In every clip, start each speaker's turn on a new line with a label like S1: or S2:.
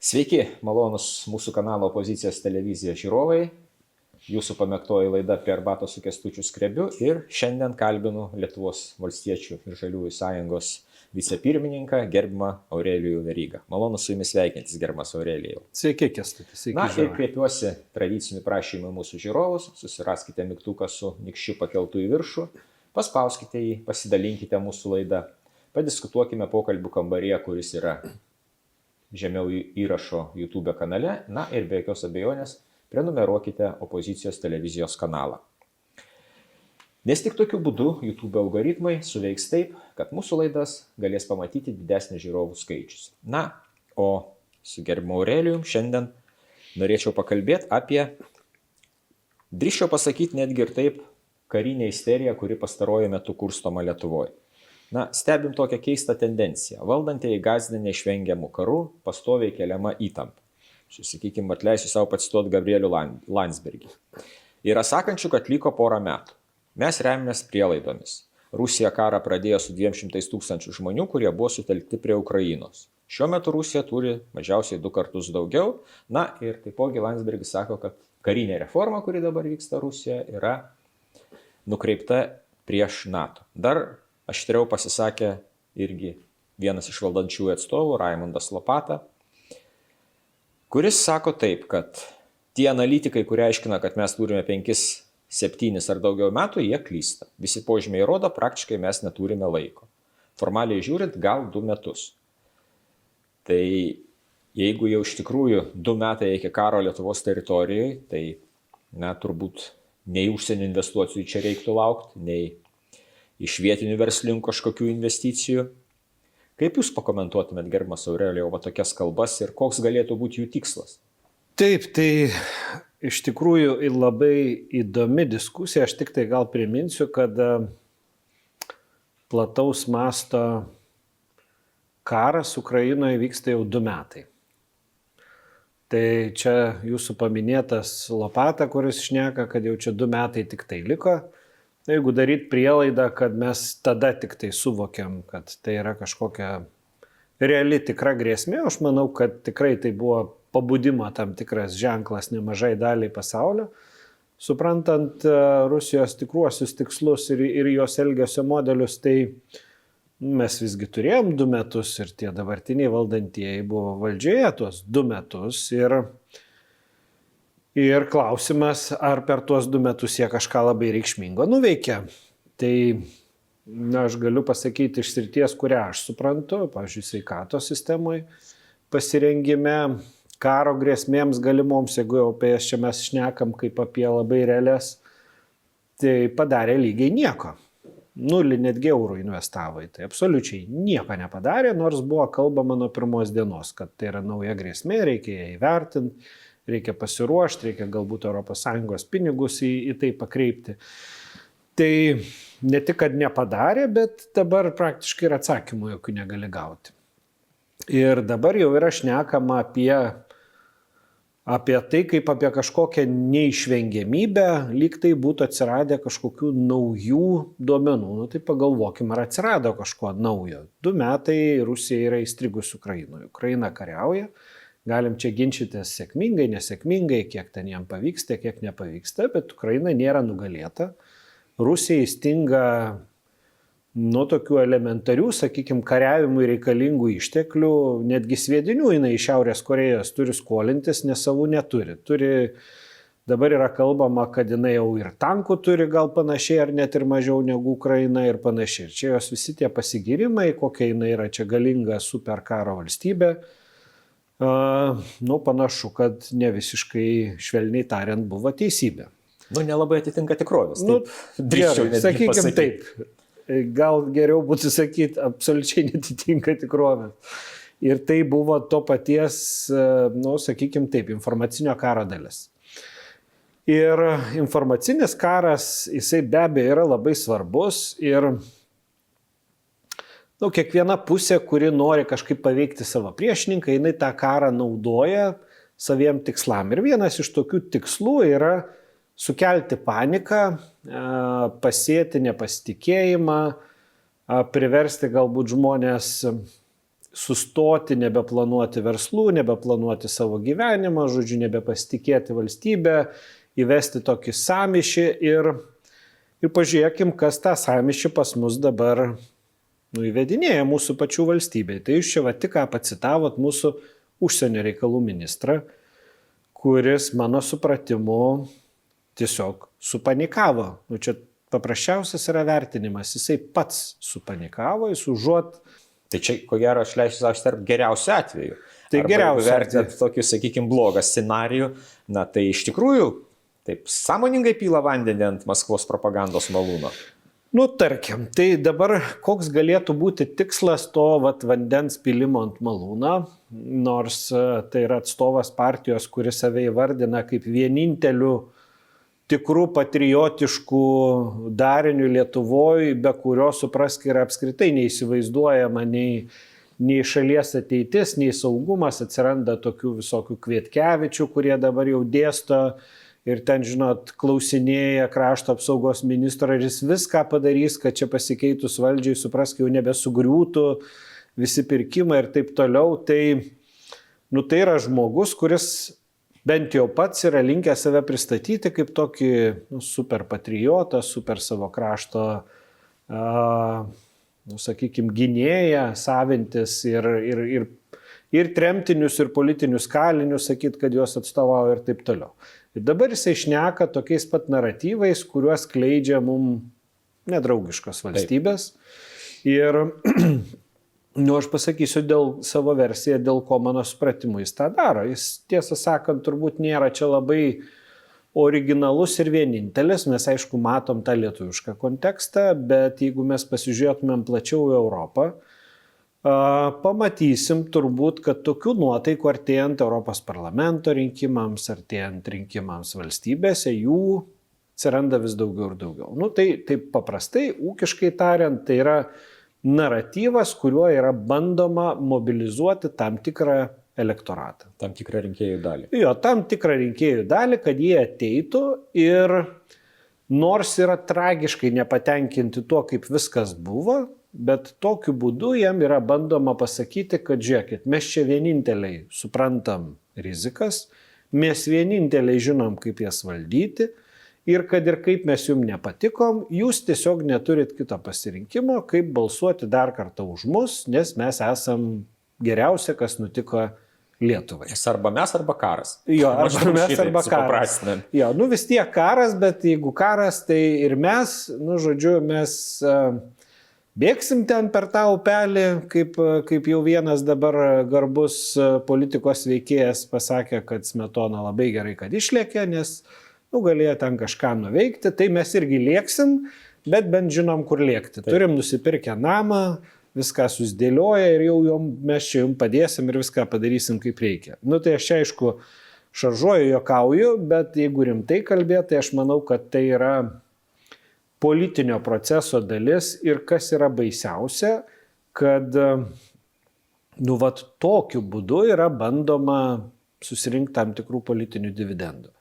S1: Sveiki, malonus mūsų kanalo Opozicijos televizija žiūrovai. Jūsų pamėgtoji laida Prie arbatos su Kęstučiu Skrebiu ir šiandien kalbinu Lietuvos valstiečių ir žaliųjų sąjungos vicepirmininką gerbiamą Aurelijų Verygą. Malonu su jumis sveikintis, gerbiamas Aurelijau.
S2: Sveiki, Kęstutis. Sveiki.
S1: Na ir kreipiuosi tradiciniu prašymu mūsų žiūrovus. Susiraskite mygtuką su nykščiu pakeltu į viršų, paspauskite jį, pasidalinkite mūsų laidą, padiskutuokime pokalbių kambaryje, kuris yra žemiau įrašo YouTube kanale, na ir be jokios abejonės prenumeruokite Opozicijos televizijos kanalą. Nes tik tokiu būdu YouTube algoritmai suveiks taip, kad mūsų laidas galės pamatyti didesnį žiūrovų skaičius. Na, o su gerbiamu Aurelijum šiandien norėčiau pakalbėti apie, drįsčiau pasakyti netgi ir taip, karinę isteriją, kuri pastaruoju metu kurstoma Lietuvoje. Na, stebim tokią keistą tendenciją. Valdantieji gąsdina neišvengiamų karų, pastoviai keliama įtampa. Sakykime, atleisiu savo pacituoti Gabrielių Landsbergį. Yra sakančių, kad liko porą metų. Mes remiamės prielaidomis. Rusija karą pradėjo su 200 000 žmonių, kurie buvo sutelkti prie Ukrainos. Šiuo metu Rusija turi mažiausiai 2 kartus daugiau. Na ir taipogi Landsbergis sako, kad karinė reforma, kuri dabar vyksta Rusijoje, yra nukreipta prieš NATO. Dar aštriau pasisakė irgi vienas iš valdančiųjų atstovų, Raimundas Lopata, kuris sako taip, kad tie analitikai, kurie aiškina, kad mes turime 5, 7 ar daugiau metų, jie klysta. Visi požymiai rodo, praktiškai mes neturime laiko. Formaliai žiūrint, gal 2 metus. Tai jeigu jau iš tikrųjų 2 metai iki karo Lietuvos teritorijoje, tai turbūt nei užsienio investuotojų čia reiktų laukti, nei iš vietinių verslininkų kažkokių investicijų. Kaip jūs pakomentuotumėt, gerbiamas Aurelijau, tokias kalbas ir koks galėtų būti jų tikslas?
S2: Taip, tai iš tikrųjų labai įdomi diskusija. Aš tik tai gal priminsiu, kad plataus masto karas Ukrainoje vyksta jau 2 metai. Tai čia jūsų paminėtas Lopata, kuris šneka, kad jau čia 2 metai tik tai liko. Jeigu daryti prielaidą, kad mes tada tik tai suvokiam, kad tai yra kažkokia reali tikra grėsmė, aš manau, kad tikrai tai buvo pabudimo tam tikras ženklas nemažai daliai pasaulio, suprantant Rusijos tikruosius tikslus ir jos elgesio modelius, tai mes visgi turėjom 2 metus ir tie dabartiniai valdantieji buvo valdžioje tuos 2 metus ir klausimas, ar per tuos 2 metus jie kažką labai reikšmingo nuveikė. Tai aš galiu pasakyti iš srities, kurią aš suprantu, pavyzdžiui, sveikatos sistemoje, pasirengime, karo grėsmėms galimoms, jeigu jau apie jas čia mes šnekam kaip apie labai realias, tai padarė lygiai nieko. 0 netgi eurų investavo į tai. Absoliučiai nieko nepadarė, nors buvo kalbama nuo pirmos dienos, kad tai yra nauja grėsmė, reikia ją įvertinti. Reikia pasiruošti, reikia galbūt ES pinigus į tai pakreipti. Tai ne tik, kad nepadarė, bet dabar praktiškai ir atsakymų jokių negali gauti. Ir dabar jau yra šnekama apie tai, kaip apie kažkokią neišvengiamybę, lyg tai būtų atsiradę kažkokių naujų duomenų. Tai pagalvokime, ar atsirado kažko naujo. 2 metai Rusija yra įstrigus Ukrainoje. Ukraina kariauja. Galim čia ginčytis sėkmingai, nesėkmingai, kiek ten jam pavyksta, kiek nepavyksta, bet Ukraina nėra nugalėta. Rusijai stinga nuo tokių elementarių, sakykime, kariavimui reikalingų išteklių, netgi sviedinių jinai iš Šiaurės Korėjos turi skolintis, nes savų neturi. Dabar yra kalbama, kad jinai jau ir tankų turi gal panašiai, ar net ir mažiau negu Ukraina ir panašiai. Ir čia jos visi tie pasigirimai, kokia jinai yra čia galinga superkaro valstybė. Panašu, kad ne visiškai švelniai tariant buvo teisybė.
S1: Nelabai atitinka tikrovės.
S2: Sakykime taip. Gal geriau būtų sakyti, absoliučiai netitinka tikrovės. Ir tai buvo to paties, sakykime taip, informacinio karo dalis. Ir informacinis karas, jisai be abejo yra labai svarbus ir kiekviena pusė, kuri nori kažkaip paveikti savo priešininką, jinai tą karą naudoja saviem tikslam. Ir vienas iš tokių tikslų yra sukelti paniką, pasėti nepasitikėjimą, priversti galbūt žmonės sustoti, nebeplanuoti verslų, nebeplanuoti savo gyvenimą, žodžiu, nebepasitikėti valstybę, įvesti tokį sąmyšį ir pažiūrėkim, kas tą sąmyšį pas mus dabar įvedinėja mūsų pačių valstybei. Tai jūs čia tik ką pacitavot mūsų užsienio reikalų ministrą, kuris mano supratimu tiesiog supanikavo. Čia paprasčiausias yra vertinimas. Jisai pats supanikavo, jis užuot.
S1: Tai čia, ko gero, aš leisiu savo tarp geriausiu atveju.
S2: Tai geriausiu
S1: vertinant tokį, sakykime, blogą scenarijų, na tai iš tikrųjų taip sąmoningai pila vandenį ant Maskvos propagandos malūno.
S2: Nu, tarkim, tai dabar koks galėtų būti tikslas to vandens pilimo ant malūno, nors tai yra atstovas partijos, kuris save įvardina kaip vieninteliu tikrų patriotiškų darinių Lietuvoje, be kurio, suprask, yra apskritai neįsivaizduojama nei šalies ateitis, nei saugumas. Atsiranda tokių visokių Kvietkevičių, kurie dabar jau dėsto ir ten, žinot, klausinėja krašto apsaugos ministro ir jis viską padarys, kad čia pasikeitus valdžiai, suprask, jau nebesugriūtų visi pirkimai ir taip toliau. Tai yra žmogus, kuris bent jau pats yra linkęs save pristatyti kaip tokį super patriotą, super savo krašto, sakykime, gynėją, savintis ir tremtinius, ir politinius kalinius, sakyt, kad juos atstovauja ir taip toliau. Ir dabar jisai šneka tokiais pat naratyvais, kuriuos kleidžia mums nedraugiškos valstybės. Taip. Ir aš pasakysiu dėl savo versiją, dėl ko mano supratimu jis tą daro. Jis, tiesą sakant, turbūt nėra čia labai originalus ir vienintelis. Mes, aišku, matom tą lietuvišką kontekstą, bet jeigu mes pasižiūrėtumėm plačiau į Europą, pamatysim turbūt, kad tokių nuotaikų artėjant Europos parlamento rinkimams, artėjant rinkimams valstybėse, jų atsiranda vis daugiau ir daugiau. Tai paprastai, ūkiškai tariant, tai yra naratyvas, kuriuo yra bandoma mobilizuoti tam tikrą elektoratą.
S1: Tam tikrą rinkėjų dalį.
S2: Jo, tam tikrą rinkėjų dalį, kad jie ateitų ir nors yra tragiškai nepatenkinti tuo, kaip viskas buvo, bet tokiu būdu jam yra bandoma pasakyti, kad žiūrėkit, mes čia vieninteliai suprantam rizikas, mes vieninteliai žinom, kaip jas valdyti. Ir kad ir kaip mes jums nepatikom, jūs tiesiog neturit kito pasirinkimo, kaip balsuoti dar kartą už mus, nes mes esam geriausia, kas nutiko Lietuvai.
S1: Arba mes, arba karas.
S2: Jo, arba mes, arba karas. Jo, vis tiek karas, bet jeigu karas, tai ir mes, žodžiu, mes bėgsim ten per tą upelį, kaip jau vienas dabar garbus politikos veikėjas pasakė, kad Smetona labai gerai, kad išlėkė, nes galėjo ten kažką nuveikti, tai mes irgi lėksim, bet bent žinom, kur lėkti. Taip. Turim nusipirkę namą, viską susidėlioja ir jau mes čia jums padėsim ir viską padarysim kaip reikia. Tai aš aišku šaržuoju, juokauju, bet jeigu rimtai kalbėti, tai aš manau, kad tai yra politinio proceso dalis ir kas yra baisiausia, kad tokiu būdu yra bandoma susirinkti tam tikrų politinių dividendų.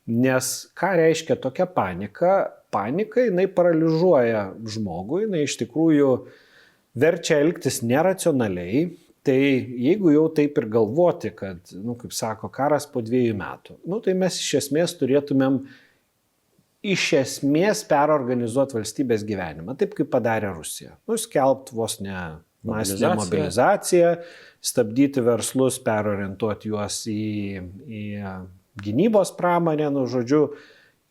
S2: Nes ką reiškia tokia panika? Panika, jinai paralyžuoja žmogų, jinai iš tikrųjų verčia elgtis neracionaliai. Tai jeigu jau taip ir galvoti, kad, kaip sako, karas po 2 metų, tai mes iš esmės turėtumėm perorganizuoti valstybės gyvenimą, taip kaip padarė Rusija. Skelbt vos ne masinę mobilizaciją, stabdyti verslus, perorientuoti juos į gynybos pramonę, žodžiu,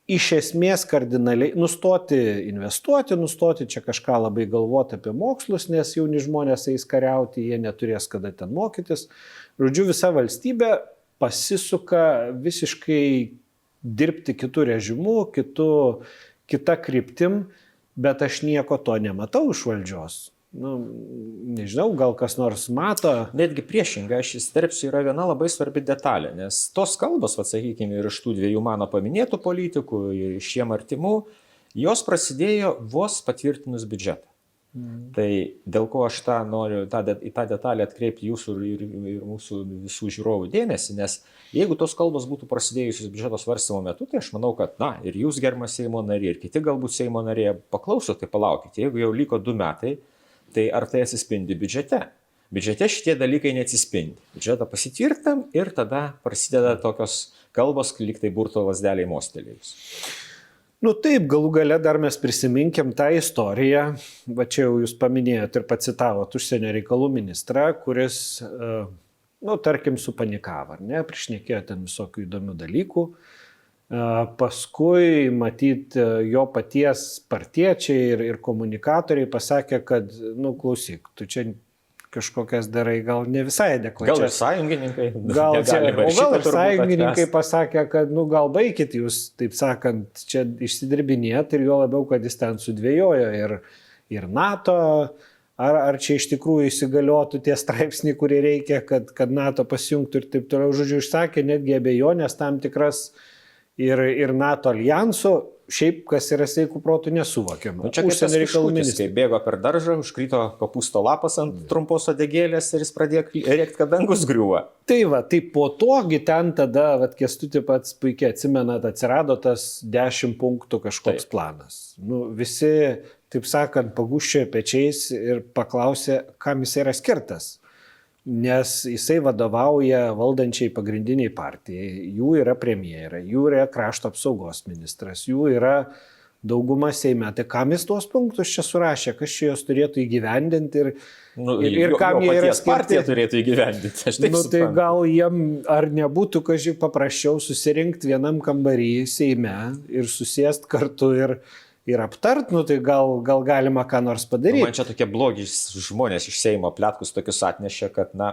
S2: iš esmės kardinaliai nustoti investuoti, nustoti čia kažką labai galvoti apie mokslus, nes jauni žmonės eis kariauti, jie neturės kada ten mokytis. Žodžiu, visa valstybė pasisuka visiškai dirbti kitų režimų, kita kryptim, bet aš nieko to nematau iš valdžios. Nežinau, gal kas nors mato.
S1: Netgi priešingai, aš įsterpsiu, yra viena labai svarbi detalė, nes tos kalbos, sakykime, ir iš tų 2 mano paminėtų politikų, ir iš jiem artimų, jos prasidėjo vos patvirtinus biudžetą. Tai dėl ko aš noriu į tą detalę atkreipti jūsų ir mūsų visų žiūrovų dėmesį, nes jeigu tos kalbos būtų prasidėjusios biudžeto svarstymo metu, tai aš manau, kad ir jūs, gerbiamas Seimo nariai, ir kiti galbūt Seimo nariai paklauso, tai palaukite, jeigu jau liko 2 metai, tai ar tai atsispindi biudžete? Biudžete šitie dalykai neatsispindi. Biudžetą pasitvirtinam ir tada prasideda tokios kalbos, lyg tai burto lasdeliai mostelėjus.
S2: Nu taip, galų gale dar mes prisiminkim tą istoriją, va čia jau jūs paminėjot ir pacitavot užsienio reikalų ministrą, kuris, nu tarkim, supanikavo, ar ne, prišnekėjo ten visokių įdomių dalykų. Paskui, matyt, jo paties partiečiai ir komunikatoriai pasakė, kad, nu klausyk, tu čia kažkokias darai gal ne visai adekvačias.
S1: Gal ir sąjungininkai?
S2: Gal ir sąjungininkai pasakė, kad, nu gal baikit jūs, taip sakant, čia išsidirbinėt ir jo labiau, kad jis ten sudvėjojo ir NATO, ar čia iš tikrųjų įsigaliotų tie straipsniai, kurie reikia, kad NATO pasijungtų ir taip toliau. Žodžiu, išsakė netgi abejonės tam tikras ir NATO aljansų, šiaip kas yra sveikų protų nesuvokiama.
S1: Nu, čia užsienio reikalų ministras, kai bėgo per daržą, užkrito kopūsto lapas ant trumpos uodegėlės ir jis pradėjo rėkti, kad dangus griūva.
S2: Tai va, tai po togi ten tada, Kęstuti pats puikiai atsimenat, atsirado tas 10 punktų kažkoks planas. Nu, visi, taip sakant, pagūščiojo pečiais ir paklausė, kam jis yra skirtas. Nes jisai vadovauja valdančiai pagrindiniai partijai, jų yra premjerė, jų yra krašto apsaugos ministras, jų yra dauguma Seime. Tai kam jis tuos punktus čia surašė, kas čia jos turėtų įgyvendinti ir kam jie yra skirti?
S1: Partija turėtų įgyvendinti.
S2: Nu, tai gal jiem ar nebūtų kažkaip paprasčiau susirinkti vienam kambarį Seime ir susėst kartu ir aptart, nu tai gal galima ką nors padaryti.
S1: Man čia tokie blogi žmonės iš Seimo pletkus tokius atnešė, kad, na,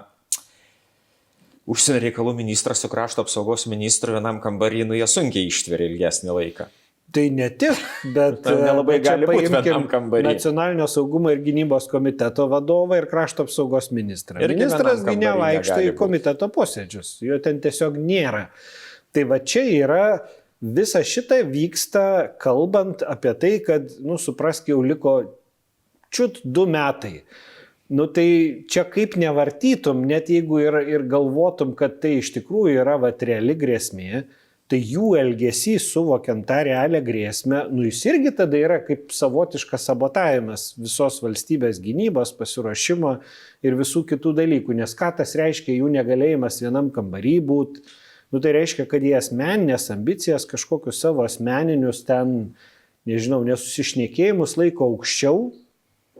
S1: užsienio reikalų ministras su krašto apsaugos ministru vienam kambarį, nu jie sunkiai ištveria ilgesnį laiką.
S2: Tai ne tik, bet
S1: nelabai gali būti vienam kambarį.
S2: Nacionalinio saugumo ir gynybos komiteto vadovą ir krašto apsaugos ministrą. Ir ministras gi nevaikšto į komiteto posėdžius, jo ten tiesiog nėra. Tai va čia yra, visa šita vyksta kalbant apie tai, kad, nu, suprask, jau liko čiut 2 metai. Nu tai čia kaip nevartytum, net jeigu ir galvotum, kad tai iš tikrųjų yra reali grėsmė, tai jų elgesys suvokiant tą realią grėsmę, nu jis irgi tada yra kaip savotiškas sabotavimas visos valstybės gynybos, pasiruošimo ir visų kitų dalykų. Nes ką tas reiškia jų negalėjimas vienam kambarį būti, nu tai reiškia, kad jie asmeninės ambicijas, kažkokius savo asmeninius ten, nežinau, nesusišnekėjimus laiko aukščiau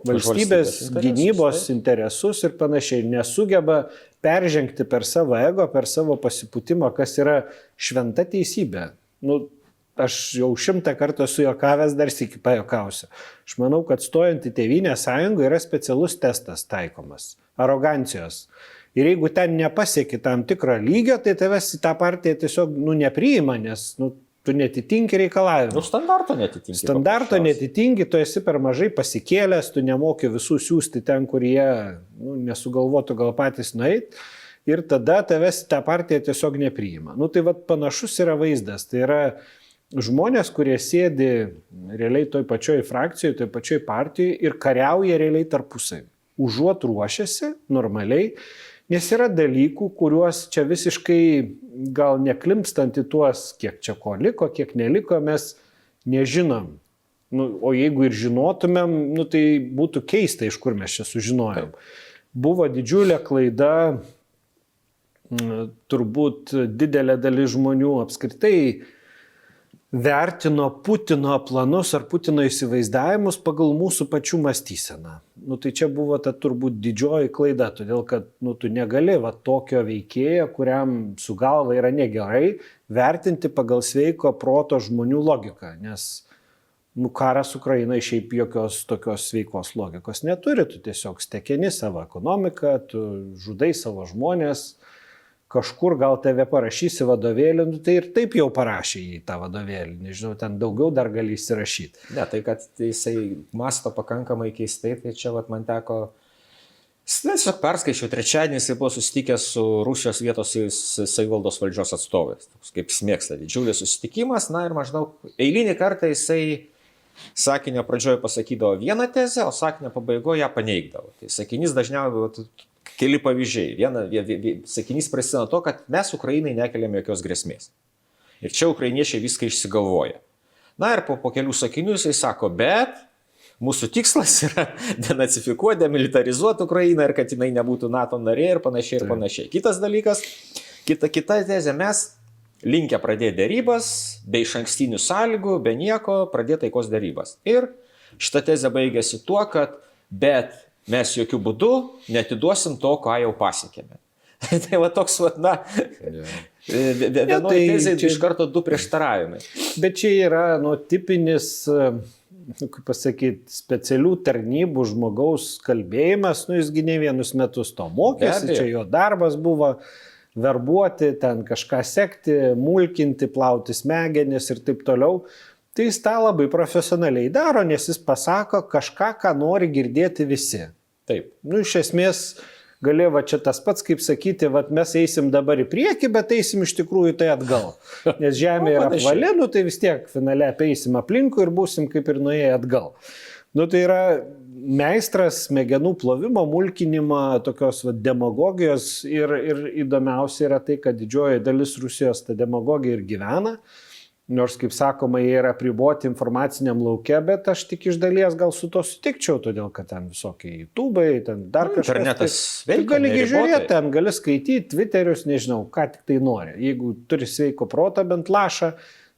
S2: valstybės gynybos interesus ir panašiai, nesugeba peržengti per savo ego, per savo pasipūtimą, kas yra šventa teisybė. Nu, aš jau 100 kartų esu juokavęs, dar sykį pajuokausiu. Aš manau, kad stojant į Tėvynės sąjungą yra specialus testas taikomas – arogancijos. Ir jeigu ten nepasieki tam tikro lygio, tai tavęs į tą partiją tiesiog nepriima, nes tu netitinki reikalavimų.
S1: Nu, standarto netitinki.
S2: Standarto netitinki, tu esi per mažai pasikėlęs, tu nemoki visų siūsti ten, kur jie nesugalvotų gal patys nueit. Ir tada tavęs į tą partiją tiesiog nepriima. Nu tai vat panašus yra vaizdas. Tai yra žmonės, kurie sėdi realiai toj pačioj frakcijoje, toj pačioj partijoje ir kariauja realiai tarpusai. Užuot ruošiasi normaliai. Nes yra dalykų, kuriuos čia visiškai gal neklimpstant į tuos, kiek čia ko liko, kiek neliko, mes nežinom. Nu, o jeigu ir žinotumėm, nu, tai būtų keista, iš kur mes čia sužinojom. Buvo didžiulė klaida, turbūt didelė dalis žmonių apskritai vertino Putino planus ar Putino įsivaizdavimus pagal mūsų pačių mąstyseną. Nu, tai čia buvo ta turbūt didžioji klaida, todėl kad tu negali tokio veikėjo, kuriam su galva yra negerai, vertinti pagal sveiko proto žmonių logiką, nes karas Ukrainai šiaip jokios tokios sveikos logikos neturi, tu tiesiog stekeni savo ekonomiką, tu žudai savo žmonės, kažkur gal tave parašysi vadovėlį, tai ir taip jau parašė į tą vadovėlį, nežinau, ten daugiau dar gali įsirašyti.
S1: Ne, tai kad jisai masto pakankamai keistai, tai čia man teko, tiesiog perskaičiau, trečiadienį jisai buvo susitikęs su Rusijos vietos savivaldos valdžios atstovais, kaip smėgsta, didžiulis susitikimas, na ir maždaug eilinį kartą jisai sakinio pradžioje pasakydavo vieną tezę, o sakinio pabaigoje ją paneigdavo. Tai sakinys dažniausiai keli pavyzdžiai. Sakinys prasideda to, kad mes Ukrainai nekeliam jokios grėsmės. Ir čia ukrainiečiai viską išsigalvoja. Na ir po kelių sakinių jisai sako, bet mūsų tikslas yra denacifikuoti, demilitarizuoti Ukrainą ir kad jinai nebūtų NATO narė ir panašiai ir panašiai. Kitas dalykas, kita tezė, mes linkę pradėti dėrybas, be išankstinių sąlygų, be nieko, pradėti taikos dėrybas. Ir šita tezė baigėsi tuo, kad bet mes jokių būdų netiduosim to, ką jau pasiekėme. Tai va toks, na, vienoje tezėje iš karto du prieštaravimai.
S2: Bet čia yra, tipinis, kaip pasakyti, specialių tarnybų žmogaus kalbėjimas, jisgi ne vienus metus to mokėsi, čia jo darbas buvo verbuoti, ten kažką sekti, mulkinti, plauti smegenis ir taip toliau. Tai jis tą labai profesionaliai daro, nes jis pasako kažką, ką nori girdėti visi.
S1: Taip.
S2: Iš esmės, gali čia tas pats, kaip sakyti, mes eisim dabar į priekį, bet eisim iš tikrųjų tai atgal. Nes žemė yra apvali, tai vis tiek finale apeisim aplinkui ir būsim kaip ir nuėję atgal. Tai yra meistras smegenų plovimo, mulkinimo, tokios demagogijos ir įdomiausia yra tai, kad didžioji dalis Rusijos ta demagogija ir gyvena. Nors, kaip sakoma, jie yra apriboti informaciniam lauke, bet aš tik iš dalies gal su to sutikčiau, todėl kad ten visokie YouTube'ai, ten dar kažkas.
S1: Internetas veikia.
S2: Gali žiūrėti, ten gali skaityti, Twitterius, nežinau, ką tik tai nori. Jeigu turi sveiko protą, bent lašą,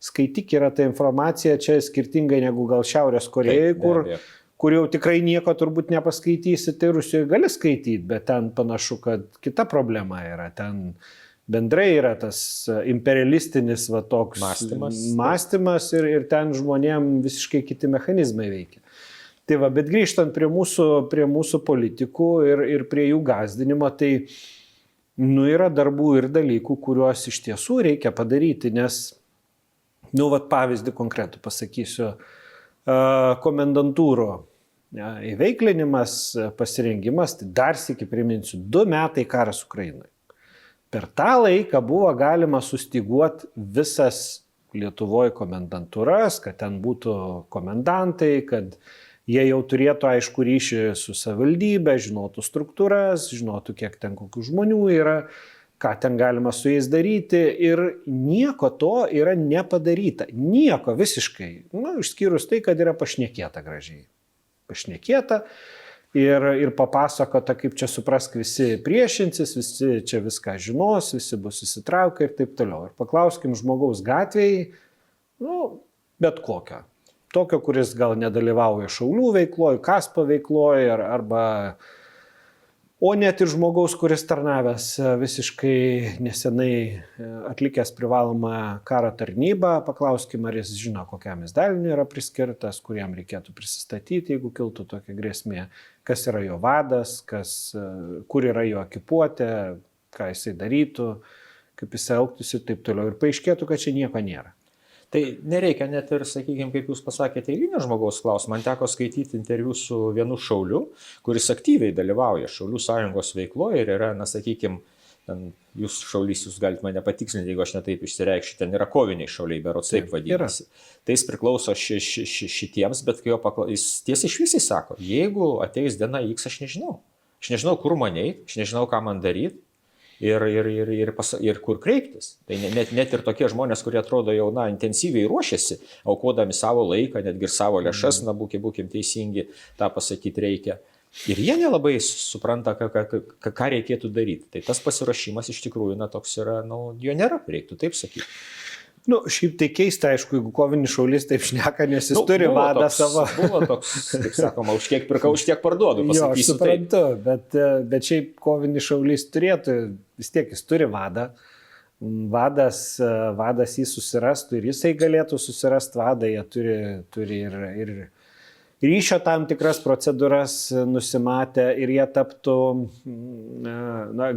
S2: skaityk, yra ta informacija čia skirtingai negu gal Šiaurės Korėjai, kur jau tikrai nieko turbūt nepaskaitysi, tai Rusijoje gali skaityti, bet ten panašu, kad kita problema yra. Ten bendrai yra tas imperialistinis toks mąstymas ir ten žmonėm visiškai kiti mechanizmai veikia. Tai bet grįžtant prie mūsų politikų ir prie jų gąsdinimo, tai yra darbų ir dalykų, kuriuos iš tiesų reikia padaryti, nes, pavyzdį konkretų pasakysiu, komendantūro įveiklinimas, pasirengimas, tai dar sykį priminsiu, 2 metai karas Ukrainoje. Per tą laiką buvo galima sustyguoti visas Lietuvoje komendantūras, kad ten būtų komendantai, kad jie jau turėtų aišku ryšį su savivaldybė, žinotų struktūras, žinotų, kiek ten kokių žmonių yra, ką ten galima su jais daryti ir nieko to yra nepadaryta. Nieko visiškai. Išskyrus tai, kad yra pašnekėta gražiai. Pašnekėta. Ir papasakota, kaip čia suprask, visi priešinsis, visi čia viską žinos, visi bus įsitraukę ir taip toliau. Ir paklauskim žmogaus gatvėje, bet kokio. Tokio, kuris gal nedalyvauja šaulių veikloje, kaspo veikloje, o net ir žmogaus, kuris tarnavęs visiškai nesenai atlikęs privalomą karo tarnybą, paklauskim, ar jis žino, kokiam jis daliniui yra priskirtas, kuriam reikėtų prisistatyti, jeigu kiltų tokia grėsmė, kas yra jo vadas, kur yra jo ekipuotė, ką jisai darytų, kaip jisai elgtųsi ir taip toliau. Ir paaiškėtų, kad čia nieko nėra.
S1: Tai nereikia net ir, sakykime, kaip jūs pasakėte, eilinio žmogaus klausimą. Man teko skaityti interviu su vienu šauliu, kuris aktyviai dalyvauja Šaulių sąjungos veikloje ir yra, sakykime, jūs šaulys, jūs galite mane patikslinti, jeigu aš netaip išsireikščiau, ten yra koviniai šauliai, berods taip vadinasi. Tai jis priklauso šitiems, bet kai jis tiesiai šviesiai sako, jeigu ateis diena X, aš nežinau. Aš nežinau, kur man eiti, aš nežinau, ką man daryti. Ir kur kreiptis. Tai net ir tokie žmonės, kurie atrodo jau intensyviai ruošiasi, aukodami savo laiką, netgi ir savo lėšas, būkim teisingi, tą pasakyti reikia. Ir jie nelabai supranta, ką reikėtų daryti. Tai tas pasiruošimas iš tikrųjų toks yra, jo nėra, reiktų taip sakyti.
S2: Šiaip tai keista, aišku, jeigu kovinis šaulys taip šneka, nes jis turi vadą savo.
S1: Buvo toks, kaip sakoma, už kiek pirkau, už tiek parduodu, pasakysiu.
S2: Jo, aš suprantu, bet šiaip kovinis šaulys turėtų, vis tiek jis turi vadą. Vadas jį susirastų ir jisai galėtų susirasti vadą, jie turi ir ryšio tam tikras procedūras nusimatę ir jie taptų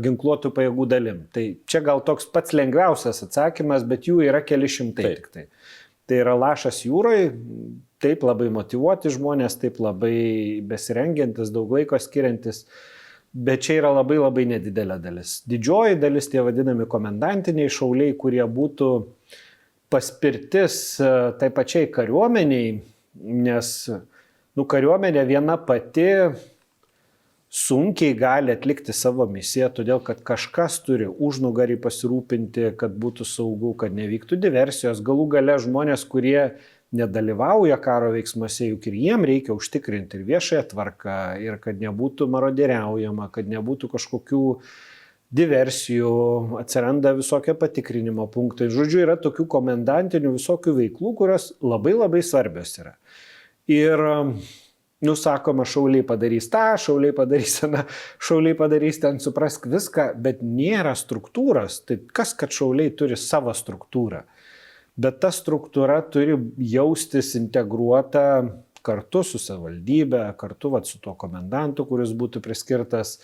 S2: ginkluotų pajėgų dalim. Tai čia gal toks pats lengviausias atsakymas, bet jų yra keli šimtai tik tai. Tai yra lašas jūroje, taip labai motyvuoti žmonės, taip labai besirengiantis, daug laiko skiriantis, bet čia yra labai labai nedidelė dalis. Didžioji dalis tie vadinami komendantiniai šauliai, kurie būtų paspirtis tai pačiai kariuomeniai, nes kariuomenė viena pati sunkiai gali atlikti savo misiją, todėl kad kažkas turi užnugarį pasirūpinti, kad būtų saugu, kad nevyktų diversijos. Galų gale žmonės, kurie nedalyvauja karo veiksmuose, juk ir jiem reikia užtikrinti ir viešąją tvarką, ir kad nebūtų marodieriaujama, kad nebūtų kažkokių diversijų, atsiranda visokie patikrinimo punktai. Žodžiu, yra tokių komendantinių visokių veiklų, kurios labai labai svarbios yra. Ir, sakoma, šauliai padarys tą, šauliai padarys tą, šauliai padarys ten, suprask viską, bet nėra struktūros. Tai kas, kad šauliai turi savo struktūrą? Bet ta struktūra turi jaustis integruota kartu su savivaldybė, kartu su tuo komendantu, kuris būtų priskirtas,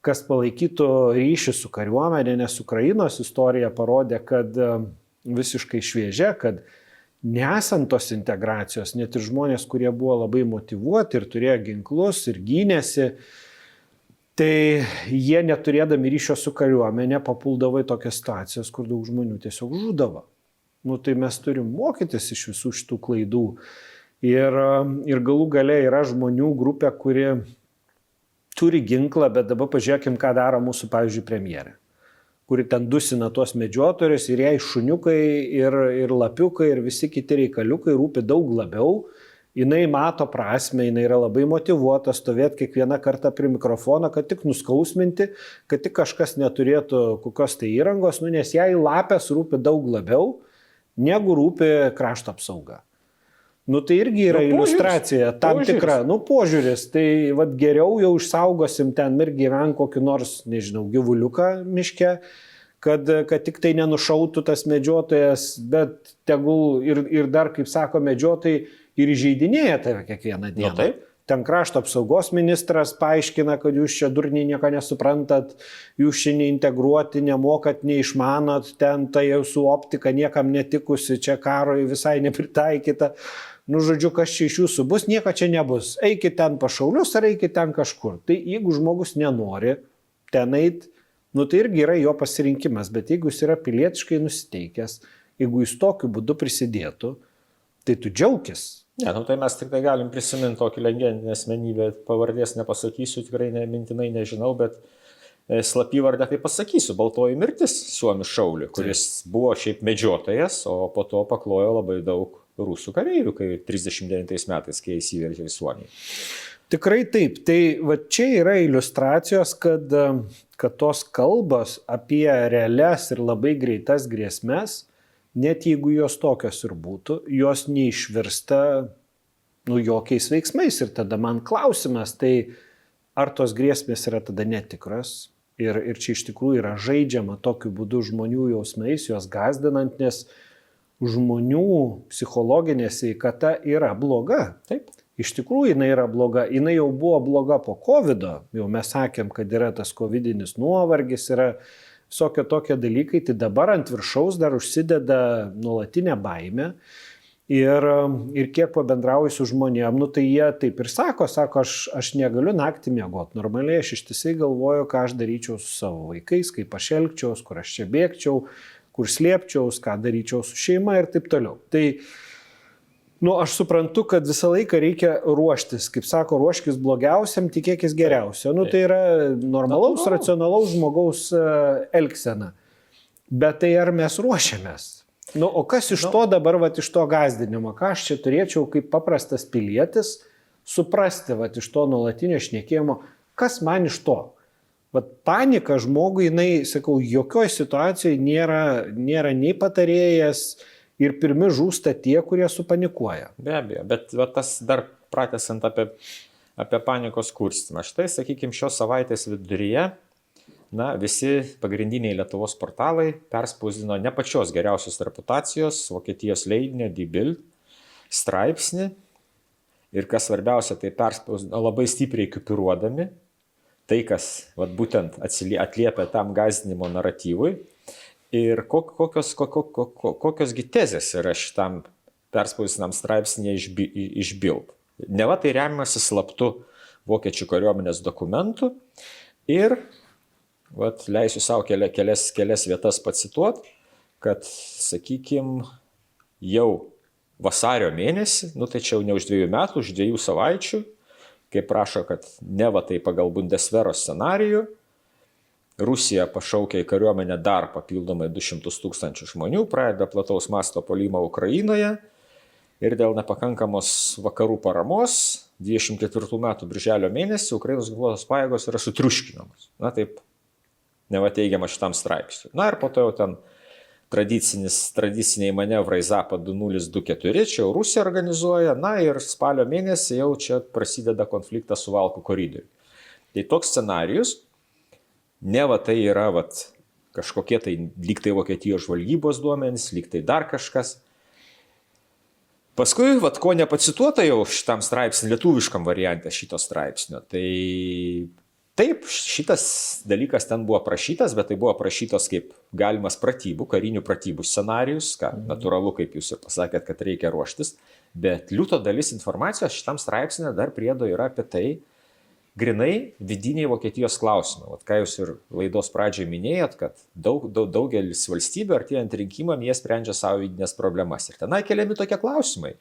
S2: kas palaikytų ryšį su kariuomenė, nes Ukrainos istorija parodė, kad visiškai šviežia, kad nesant tos integracijos, net ir žmonės, kurie buvo labai motyvuoti ir turėjo ginklus ir gynėsi, tai jie neturėdami ryšio su kariuomenė papuldavo į tokias situacijas, kur daug žmonių tiesiog žūdavo. Tai mes turim mokytis iš visų šitų klaidų. Ir galų gale yra žmonių grupė, kuri turi ginklą, bet dabar pažiūrėkim, ką daro mūsų, pavyzdžiui, premjerė, kuri ten dusina tuos medžiotojus ir jai šuniukai ir lapiukai ir visi kiti reikaliukai rūpi daug labiau. Jinai mato prasmę, jinai yra labai motyvuota stovėti kiekvieną kartą prie mikrofono, kad tik nuskausminti, kad tik kažkas neturėtų kokios tai įrangos, nes jai lapės rūpi daug labiau, negu rūpi krašto apsauga. Tai irgi yra iliustracija, tam tikra, požiūris. Tai geriau jau išsaugosim ten ir gyven kokį nors, nežinau, gyvuliuką miške, kad tik tai nenušautų tas medžiotojas, bet tegul ir dar, kaip sako medžiotojai, ir įžeidinėja tave kiekvieną dieną.
S1: Taip.
S2: Ten krašto apsaugos ministras paaiškina, kad jūs čia durniai nieko nesuprantat, jūs čia neintegruoti, nemokat, neišmanot, ten ta jūsų optika niekam netikusi, čia karui visai nepritaikyta. Žodžiu, kas čia iš jūsų bus, nieko čia nebus. Eikit ten pašaulius ar eikit ten kažkur. Tai jeigu žmogus nenori ten eit, tai irgi yra jo pasirinkimas, bet jeigu jis yra pilietiškai nusiteikęs, jeigu jis tokiu būdu prisidėtų, tai tu džiaukis.
S1: Tai mes tik tai galim prisiminti tokį legendinę asmenybę, pavardės nepasakysiu, tikrai mintinai nežinau, bet slapyvardę tai pasakysiu, Baltoji mirtis, suomis šaulių, kuris buvo šiaip medžiotojas, o po to paklojo labai daug rusų kareivių, kai 39 metais, kai įsiveržė į Suomiją.
S2: Tikrai taip. Tai čia yra iliustracijos, kad tos kalbos apie realias ir labai greitas grėsmes, net jeigu jos tokios ir būtų, jos neišvirsta jokiais veiksmais. Ir tada man klausimas, tai ar tos grėsmės yra tada netikros? Ir čia iš tikrųjų yra žaidžiama tokiu būdu žmonių jausmais, juos gąsdinant, nes žmonių psichologinė sveikata yra bloga.
S1: Taip.
S2: Iš tikrųjų jinai yra bloga. Jinai jau buvo bloga po COVID-o. Jau mes sakėm, kad yra tas covidinis nuovargis, yra visokie tokie dalykai. Tai dabar ant viršaus dar užsideda nuolatinė baimė. Ir kiek pabendrauju su žmonėm, tai jie taip ir sako, aš negaliu naktį miegoti. Normaliai aš ištisai galvoju, ką aš daryčiau su savo vaikais, kaip aš elgčiaus, kur aš čia bėgčiau, kur slėpčiaus, ką daryčiau su šeima ir taip toliau. Tai, aš suprantu, kad visą laiką reikia ruoštis. Kaip sako, ruoškis blogiausiam, tikėkis geriausio. Tai yra normalaus, racionalaus žmogaus elgsena. Bet tai ar mes ruošiamės? O kas iš to dabar, iš to gąsdinimo? Ką aš čia turėčiau kaip paprastas pilietis suprasti, iš to nuolatinio šnekėjimo, kas man iš to? Panika žmogui, jinai, sakau, jokioj situacijoje nėra nei patarėjas ir pirmi žūsta tie, kurie supanikuoja.
S1: Be abejo, bet tas dar pratęsiant apie panikos kurstymą. Štai, sakykime, šios savaitės viduryje, visi pagrindiniai Lietuvos portalai perspausdino ne pačios geriausios reputacijos Vokietijos leidinio Die Bild straipsnį ir kas svarbiausia, tai perspausdino labai stipriai kupiruodami. Tai, kas būtent atliepia tam gąsdinimo naratyvui ir kokios tezės yra šitam perspausdinam straipsnėje iš Bild. Neva tai remiasi slaptu vokiečių kariuomenės dokumentu ir leisiu savo kelias vietas pacituoti, kad, sakykime, jau vasario mėnesį, tai čia jau ne už 2 metų, už 2 savaičių, kaip prašo, kad neva tai pagal Bundesvero scenarijų, Rusija pašaukia į kariuomenę dar papildomai 200 000 žmonių, pradeda plataus masto puolimą Ukrainoje ir dėl nepakankamos vakarų paramos 24 metų birželio mėnesį Ukrainos ginkluotos pajėgos yra sutriuškinamos. Na taip, neva teigiama šitam straipsniui. Na ir po to jau ten tradiciniai manevrai Zapad 2024, čia jau Rusija organizuoja, na ir spalio mėnesį jau čia prasideda konfliktas su Valkų koridoriu. Tai toks scenarijus, neva tai yra kažkokie tai lyg tai Vokietijos žvalgybos duomenys, lyg tai dar kažkas. Paskui, ko nepacituota jau šitam straipsniui, lietuviškam variante šito straipsnio, tai taip, šitas dalykas ten buvo aprašytas, bet tai buvo aprašytas kaip galimas pratybų, karinių pratybų scenarijus, natūralu, kaip jūs ir pasakėt, kad reikia ruoštis, bet liūto dalis informacijos šitam straipsnė dar priedo yra apie tai, grinai vidiniai Vokietijos klausimai. Ką jūs ir laidos pradžioje minėjot, kad daugelis valstybių artėjant rinkimam jie sprendžia savo vidinės problemas. Ir tenai keliami tokie klausimai.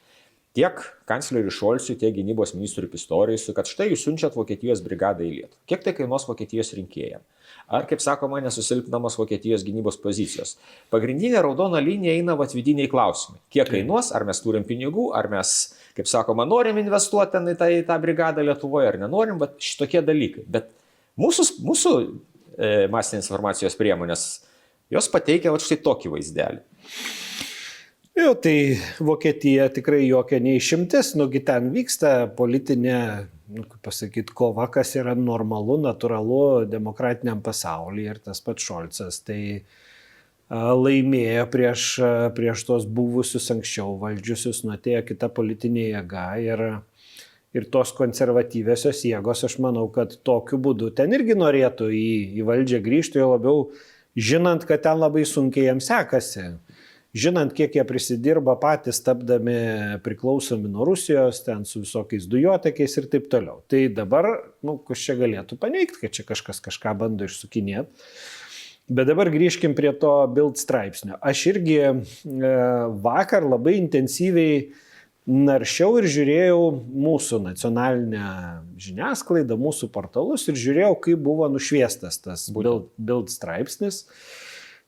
S1: Tiek kancleriui Šolcui, tiek gynybos ministrui Pistoriusui, kad štai jūs siunčiat Vokietijos brigadą į Lietuvą. Kiek tai kainuos Vokietijos rinkėjams? Ar, kaip sakoma, nesusilpnamos Vokietijos gynybos pozicijos? Pagrindinė raudona linija eina vidiniai klausimai. Kiek kainuos, ar mes turim pinigų, ar mes, kaip sakoma, norim investuoti į tą brigadą Lietuvoje, ar nenorim, bet šitokie dalykai. Bet mūsų masinės informacijos priemonės, jos pateikia štai tokį vaizdelį.
S2: Jau, tai Vokietija tikrai jokia neišimtis, nugi ten vyksta politinė, kaip pasakyti, kova, kas yra normalu, natūralu demokratiniam pasaulyje ir tas pats Šolcas. Tai laimėjo prieš tos buvusius anksčiau valdžiusius, atėjo kita politinė jėga ir tos konservatyviosios jėgos, aš manau, kad tokiu būdu ten irgi norėtų į valdžią grįžti, jo labiau žinant, kad ten labai sunkiai jiems sekasi. Žinant, kiek jie prisidirba patys, tapdami priklausomi nuo Rusijos, ten su visokiais dujotekiais ir taip toliau. Tai dabar, kas čia galėtų paneigti, kad čia kažkas kažką bando išsukinėti. Bet dabar grįžkim prie to Bild straipsnio. Aš irgi vakar labai intensyviai naršiau ir žiūrėjau mūsų nacionalinę žiniasklaidą, mūsų portalus ir žiūrėjau, kaip buvo nušviestas tas Bild straipsnis.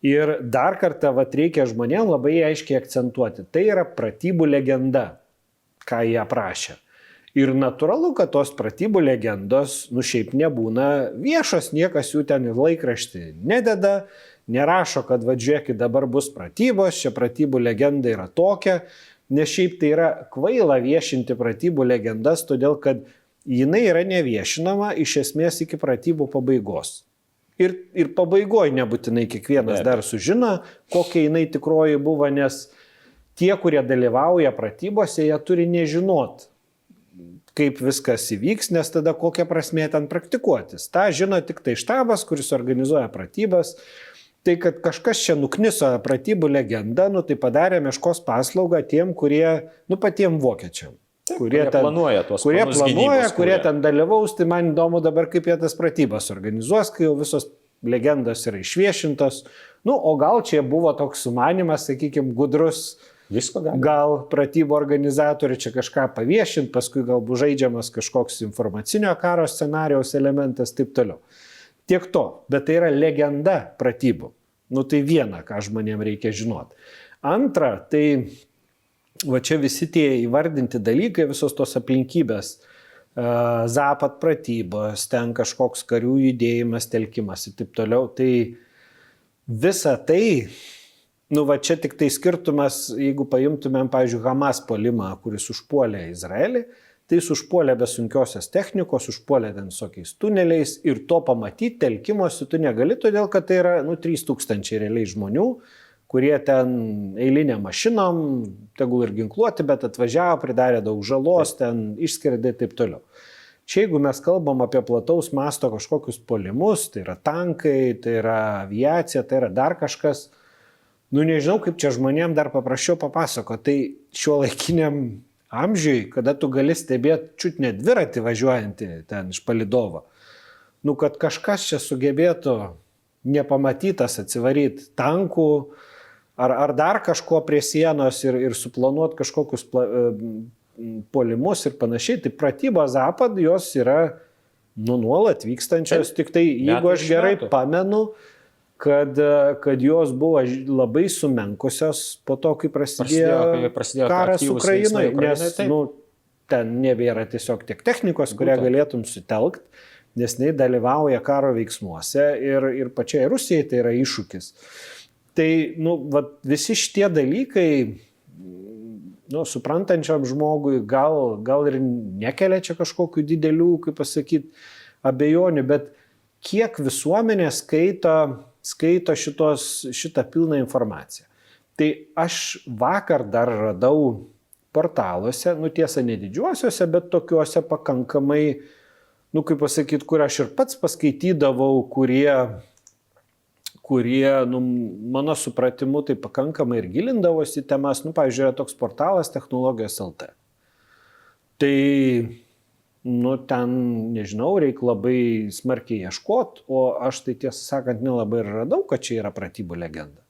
S2: Ir dar kartą reikia žmonėms labai aiškiai akcentuoti. Tai yra pratybų legenda, ką jie aprašė. Ir natūralu, kad tos pratybų legendos, šiaip nebūna viešos, niekas jų ten į laikraštį nededa, nerašo, kad žiūrėkit, dabar bus pratybos, čia pratybų legenda yra tokia, nes šiaip tai yra kvaila viešinti pratybų legendas, todėl kad jinai yra neviešinama iš esmės iki pratybų pabaigos. Ir pabaigoje nebūtinai kiekvienas dar sužino, kokia jinai tikroji buvo, nes tie, kurie dalyvauja pratybose, jie turi nežinot, kaip viskas įvyks, nes tada kokia prasmė ten praktikuotis. Ta žino tik tai štabas, kuris organizuoja pratybas. Tai kad kažkas čia nukniso pratybų legendą, tai padarė meškos paslaugą tiem, kurie, patiem vokiečiam. Kurie planuoja, kurie ten dalyvaus, tai man įdomu dabar, kaip jie tas pratybas organizuos, kai jau visos legendos yra išviešintos. O gal čia buvo toks sumanimas, sakykime, gudrus, gal pratybų organizatorių čia kažką paviešinti, paskui gal bus žaidžiamas kažkoks informacinio karo scenarijaus elementas, taip toliau. Tiek to, bet tai yra legenda pratybų. Tai viena, ką žmonėms reikia žinoti. Antra, tai čia visi tie įvardinti dalykai, visos tos aplinkybės, Zapad pratybos, ten kažkoks karių judėjimas, telkimas ir taip toliau, tai visa tai, čia tik tai skirtumas, jeigu paimtumėm, pavyzdžiui, Hamas puolimą, kuris užpuolė Izraelį, tai jis užpuolė be sunkiosios technikos, užpuolė ten visokiais tuneliais ir to pamatyti telkimosi tu negali, todėl kad tai yra 3000 realiai žmonių, kurie ten eilinė mašinom, tegul ir ginkluoti, bet atvažiavo, pridarė daug žalos, ten išskridė ir taip toliau. Čia jeigu mes kalbam apie plataus masto kažkokius puolimus, tai yra tankai, tai yra aviacija, tai yra dar kažkas, nežinau, kaip čia žmonėm dar paprasčiau papasako, tai šiuolaikiniam amžiui, kada tu gali stebėti čiut net dviratį važiuojantį ten iš palidovo, kad kažkas čia sugebėtų nepamatytas atsivaryti tankų, ar dar kažko prie sienos ir suplanuoti kažkokius puolimus ir panašiai. Tai pratybos Zapad, jos yra nuolat vykstančios, tik tai jeigu aš gerai pamenu, kad jos buvo labai sumenkusios po to, kai prasidėjo karas Ukrainoje, nes ten nebėra tiesiog tiek technikos, kurią galėtum sutelkti, nes jinai dalyvauja karo veiksmuose ir pačiai Rusijai tai yra iššūkis. Tai visi šitie dalykai, suprantančiam žmogui gal ir nekelia čia kažkokių didelių, kaip pasakyti, abejonių, bet kiek visuomenė skaito šitą pilną informaciją. Tai aš vakar dar radau portaluose, tiesa ne didžiuosiuose, bet tokiuose pakankamai, kaip pasakyti, kur aš ir pats paskaitydavau, kurie mano supratimu, tai pakankamai ir gilindavosi temas. Pavyzdžiui, yra toks portalas Technologijos LT. Tai ten, nežinau, reikia labai smarkiai ieškoti, o aš tai tiesą sakant nelabai ir radau, kad čia yra pratybų legenda.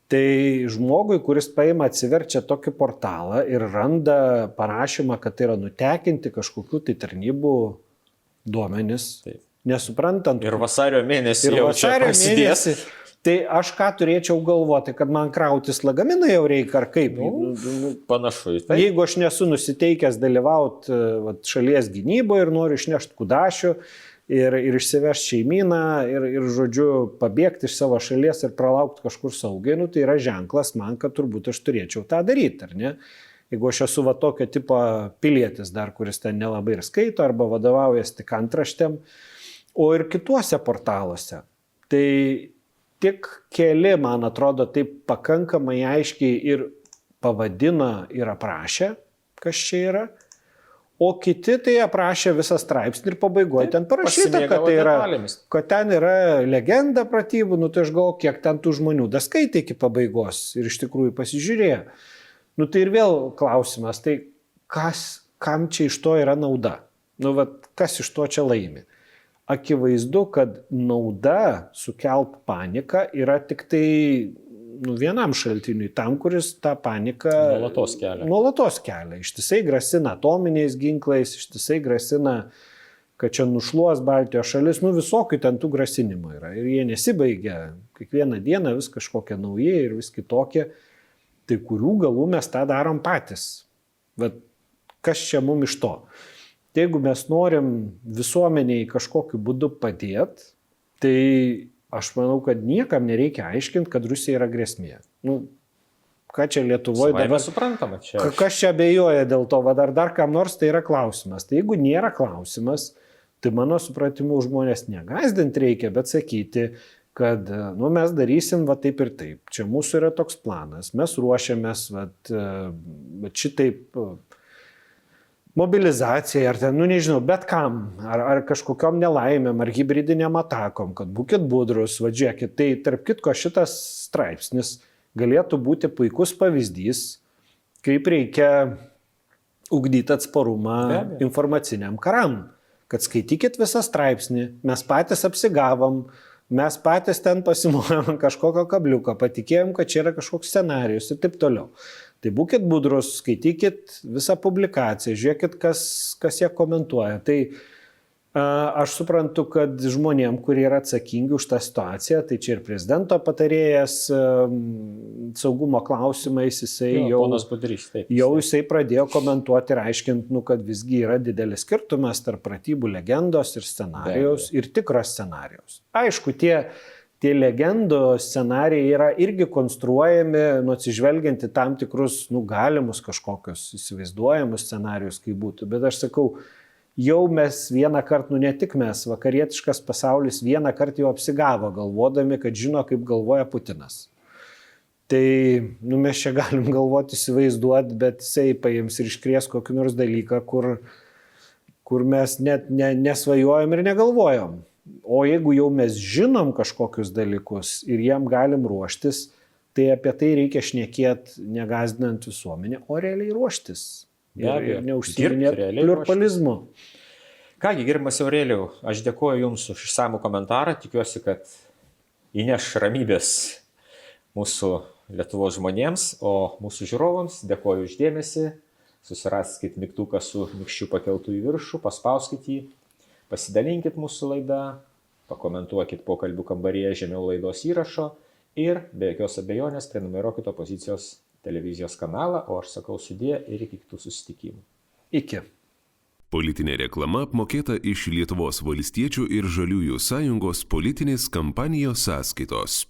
S2: Tai žmogui, kuris paima atsiverčia tokį portalą ir randa parašymą, kad tai yra nutekinti kažkokių tai tarnybų duomenis, nesuprantant.
S1: Ir vasario mėnesį jau čia prasidės.
S2: Tai aš ką turėčiau galvoti, kad man krautis lagaminą jau reikia ar kaip?
S1: Panašu į tai.
S2: Jeigu aš nesu nusiteikęs dalyvauti šalies gynyboje ir noriu išnešti kudašių ir išsivežti šeimyną ir žodžiu, pabėgti iš savo šalies ir pralaukti kažkur saugiai, tai yra ženklas man, kad turbūt aš turėčiau tą daryti, ar ne? Jeigu aš esu tokio tipo pilietis dar, kuris ten nelabai ir skaito arba vadovaujas tik antraštėm, o ir kituose portaluose. Tai tik keli, man atrodo, taip pakankamai aiškiai ir pavadino ir aprašė, kas čia yra, o kiti tai aprašė visą straipsnį ir pabaigoje ten parašyta, kad ten yra legenda pratybų, tai aš galvoju, kiek ten tų žmonių daskaitė iki pabaigos ir iš tikrųjų pasižiūrėjo. Tai ir vėl klausimas, tai kam čia iš to yra nauda? Kas iš to čia laimi? Akivaizdu, kad nauda sukelt paniką yra tik tai vienam šaltiniui, tam, kuris tą paniką nuolatos kelia. Ištisai grasina atominiais ginklais, ištisai grasina, kad čia nušluos Baltijos šalis, visokių ten tų grasinimų yra. Ir jie nesibaigia. Kiekvieną dieną vis kažkokie nauji ir vis kitokie, tai kurių galų mes tą darom patys. Bet kas čia mum iš to? Tai jeigu mes norim visuomeniai kažkokiu būdu padėti, tai aš manau, kad niekam nereikia aiškinti, kad Rusija yra grėsmė. Ką čia Lietuvoje dabar
S1: suprantama čia?
S2: Kas čia abejoja dėl to, dar kam nors tai yra klausimas. Tai jeigu nėra klausimas, tai mano supratimu žmonės negazdinti reikia, bet sakyti, kad mes darysim taip ir taip. Čia mūsų yra toks planas, mes ruošiamės šitaip mobilizacijai, ar ten, nežinau, bet kam, ar kažkokiom nelaimėm, ar hibridiniam atakom, kad būkit budrus, žiūrėkit, tai tarp kitko šitas straipsnis galėtų būti puikus pavyzdys, kaip reikia ugdyti atsparumą informaciniam karam, kad skaitykit visą straipsnį, mes patys apsigavom, mes patys ten pasimojom kažkokio kabliuko, patikėjom, kad čia yra kažkoks scenarijus ir taip toliau. Tai būkit budrus, skaitykit visą publikaciją, žiūrėkit, kas ją komentuoja. Tai aš suprantu, kad žmonėm, kurie yra atsakingi už tą situaciją, tai čia ir prezidento patarėjas saugumo klausimais, jisai jisai pradėjo komentuoti ir aiškinti, kad visgi yra didelis skirtumas tarp pratybų legendos ir scenarijaus ir tikros scenarijaus. Aišku, tie legendų scenarijai yra irgi konstruojami, atsižvelgiant į tam tikrus, galimus kažkokius įsivaizduojamus scenarijus, kaip būtų. Bet aš sakau, jau mes vieną kartą, ne tik mes, vakarietiškas pasaulis vieną kartą jau apsigavo, galvodami, kad žino, kaip galvoja Putinas. Tai, mes čia galim galvoti, įsivaizduoti, bet jisai paims ir iškries kokį nors dalyką, kur mes net nesvajojam ir negalvojam. O jeigu jau mes žinom kažkokius dalykus ir jiem galim ruoštis, tai apie tai reikia šnekėti negazdinant visuomenę, o realiai ruoštis. Ir neužsiiminėti pliurpalizmu.
S1: Kągi, gerbiamas Aurelijau, aš dėkuoju Jums už išsamų komentarą. Tikiuosi, kad įneš ramybės mūsų Lietuvos žmonėms, o mūsų žiūrovams dėkuoju už dėmesį. Susiraskit mygtuką su nykščiu pakeltu į viršų, paspauskit jį, pasidalinkit mūsų laidą pakomentuokit pokalbių kambaryje žemiau laidos įrašo ir be jokios abejonės prenumeruokit opozicijos televizijos kanalą, o aš sakau sudie ir iki kitų susitikimų.
S2: Iki.
S3: Politinė reklama apmokėta iš Lietuvos valstiečių ir žaliųjų sąjungos politinės kampanijos sąskaitos.